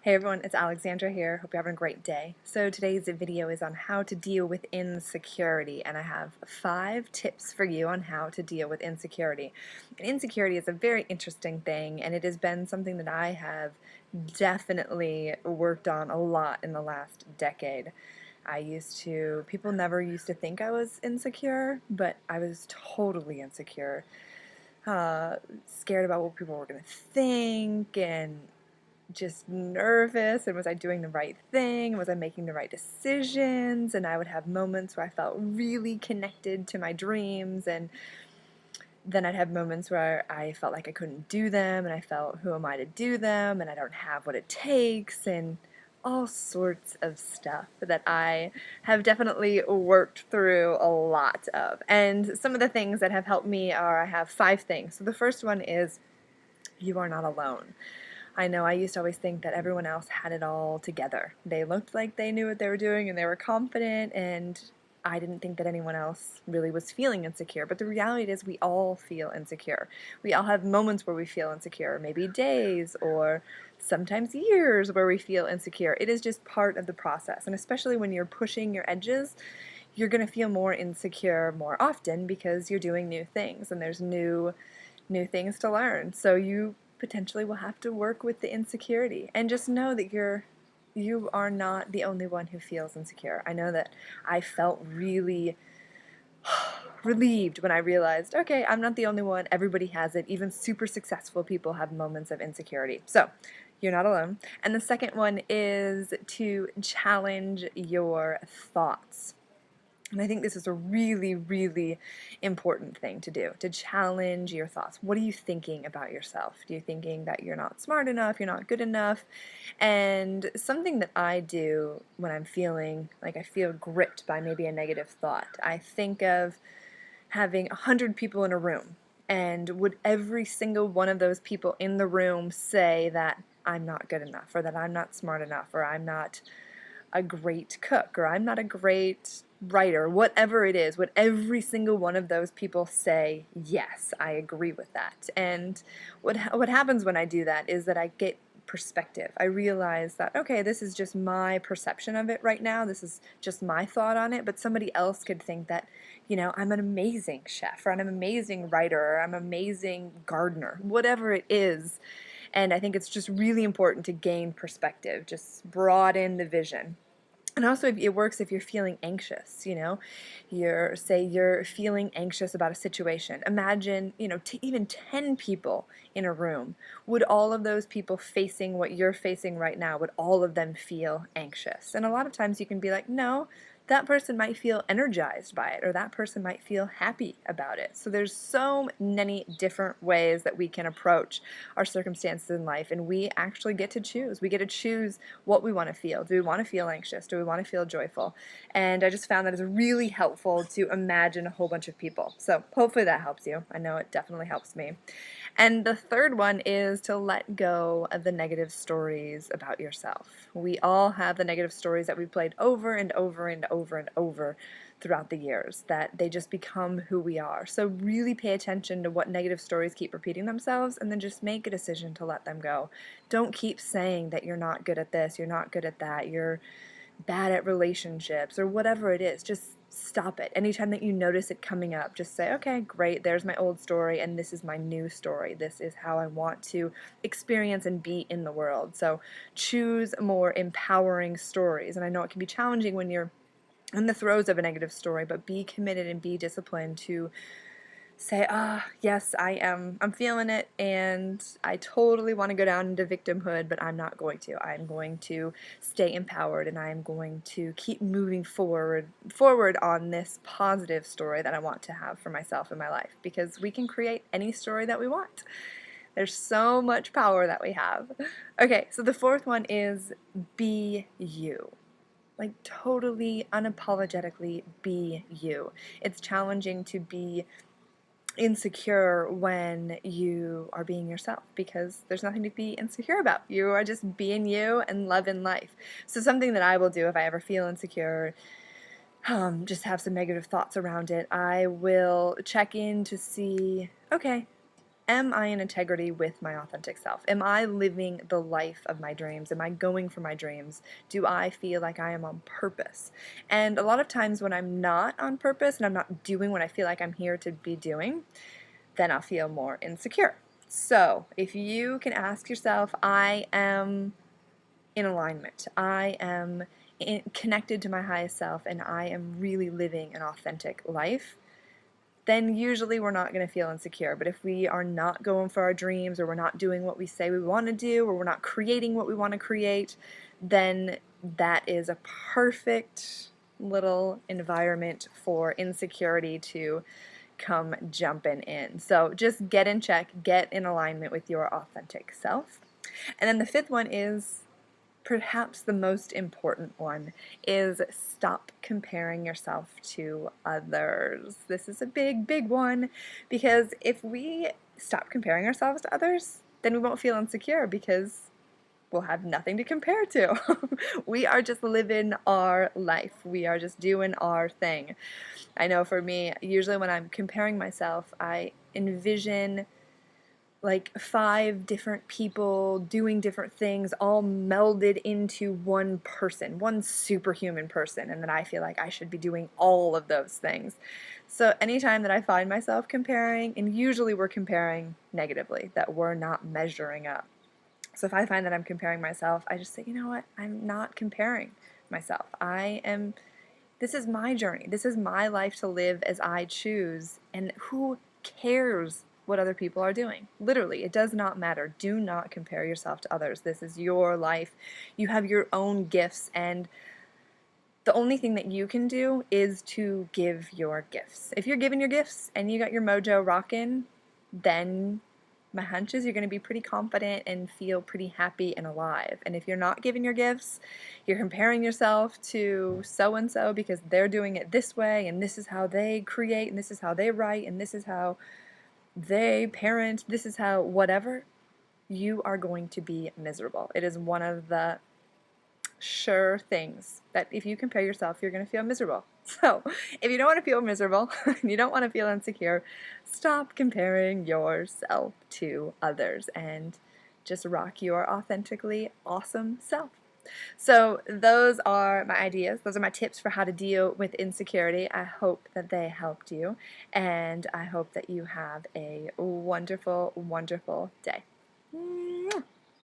Hey everyone, it's Alexandra here. Hope you're having a great day. So today's video is on how to deal with insecurity, and I have 5 tips for you on how to deal with insecurity. And insecurity is a very interesting thing, and it has been something that I have definitely worked on a lot in the last decade. People never used to think I was insecure, but I was totally insecure. Scared about what people were going to think, and just nervous, and was I doing the right thing? Was I making the right decisions? And I would have moments where I felt really connected to my dreams, and then I'd have moments where I felt like I couldn't do them, and I felt, who am I to do them? And I don't have what it takes, and all sorts of stuff that I have definitely worked through a lot of. And some of the things that have helped me are, I have 5 things. So the first one is, you are not alone. I know I used to always think that everyone else had it all together. They looked like they knew what they were doing and they were confident, and I didn't think that anyone else really was feeling insecure. But the reality is we all feel insecure. We all have moments where we feel insecure, maybe days or sometimes years where we feel insecure. It is just part of the process, and especially when you're pushing your edges, you're going to feel more insecure more often because you're doing new things and there's new things to learn. So you potentially will have to work with the insecurity, and just know that you are not the only one who feels insecure. I know that I felt really relieved when I realized, okay, I'm not the only one. Everybody has it. Even super successful people have moments of insecurity. So you're not alone. And the second one is to challenge your thoughts. And I think this is a really, really important thing to do, to challenge your thoughts. What are you thinking about yourself? Are you thinking that you're not smart enough, you're not good enough? And something that I do when I'm feeling like I feel gripped by maybe a negative thought, I think of having 100 people in a room. And would every single one of those people in the room say that I'm not good enough, or that I'm not smart enough, or I'm not a great cook, or I'm not a great writer, whatever it is, would every single one of those people say, yes, I agree with that? And what happens when I do that is that I get perspective. I realize that, okay, this is just my perception of it right now. This is just my thought on it, but somebody else could think that, I'm an amazing chef, or I'm an amazing writer, or I'm an amazing gardener, whatever it is. And I think it's just really important to gain perspective, just broaden the vision. And also, it works if you're feeling anxious, you're feeling anxious about a situation. Imagine, even 10 people in a room. Would all of those people facing what you're facing right now, would all of them feel anxious? And a lot of times you can be like, no, that person might feel energized by it, or that person might feel happy about it. So there's so many different ways that we can approach our circumstances in life, and we actually get to choose. We get to choose what we want to feel. Do we want to feel anxious? Do we want to feel joyful? And I just found that it's really helpful to imagine a whole bunch of people. So hopefully that helps you. I know it definitely helps me. And the third one is to let go of the negative stories about yourself. We all have the negative stories that we played over and over and over and over throughout the years, that they just become who we are. So really pay attention to what negative stories keep repeating themselves, and then just make a decision to let them go. Don't keep saying that you're not good at this, you're not good at that, you're bad at relationships, or whatever it is. Just stop it. Anytime that you notice it coming up, just say, okay, great, there's my old story, and this is my new story. This is how I want to experience and be in the world. So choose more empowering stories. And I know it can be challenging when you're in the throes of a negative story, but be committed and be disciplined to say, yes, I'm feeling it, and I totally want to go down into victimhood, but I'm not going to. I'm going to stay empowered, and I'm going to keep moving forward on this positive story that I want to have for myself in my life, because we can create any story that we want. There's so much power that we have. Okay, so the fourth one is be you. Like, totally unapologetically be you. It's challenging to be insecure when you are being yourself, because there's nothing to be insecure about. You are just being you and loving life. So something that I will do if I ever feel insecure, just have some negative thoughts around it, I will check in to see, okay, am I in integrity with my authentic self? Am I living the life of my dreams? Am I going for my dreams? Do I feel like I am on purpose? And a lot of times when I'm not on purpose and I'm not doing what I feel like I'm here to be doing, then I'll feel more insecure. So if you can ask yourself, I am in alignment, I am connected to my highest self, and I am really living an authentic life, then usually we're not going to feel insecure. But if we are not going for our dreams, or we're not doing what we say we want to do, or we're not creating what we want to create, then that is a perfect little environment for insecurity to come jumping in. So just get in check, get in alignment with your authentic self. And then the fifth one is perhaps the most important one, is stop comparing yourself to others. This is a big, big one, because if we stop comparing ourselves to others, then we won't feel insecure because we'll have nothing to compare to. We are just living our life. We are just doing our thing. I know for me, usually when I'm comparing myself, I envision like 5 different people doing different things all melded into one person, one superhuman person, and then I feel like I should be doing all of those things. So anytime that I find myself comparing, and usually we're comparing negatively, that we're not measuring up. So if I find that I'm comparing myself, I just say, you know what, I'm not comparing myself. This is my journey. This is my life to live as I choose, and who cares what other people are doing? Literally, it does not matter. Do not compare yourself to others. This is your life. You have your own gifts, and the only thing that you can do is to give your gifts. If you're giving your gifts and you got your mojo rocking, then my hunch is you're going to be pretty confident and feel pretty happy and alive. And if you're not giving your gifts, you're comparing yourself to so-and-so because they're doing it this way, and this is how they create, and this is how they write, and this is how they parent, this is how whatever, you are going to be miserable. It is one of the sure things that if you compare yourself, you're going to feel miserable. So if you don't want to feel miserable, you don't want to feel insecure, stop comparing yourself to others and just rock your authentically awesome self. So those are my ideas. Those are my tips for how to deal with insecurity. I hope that they helped you, and I hope that you have a wonderful, wonderful day.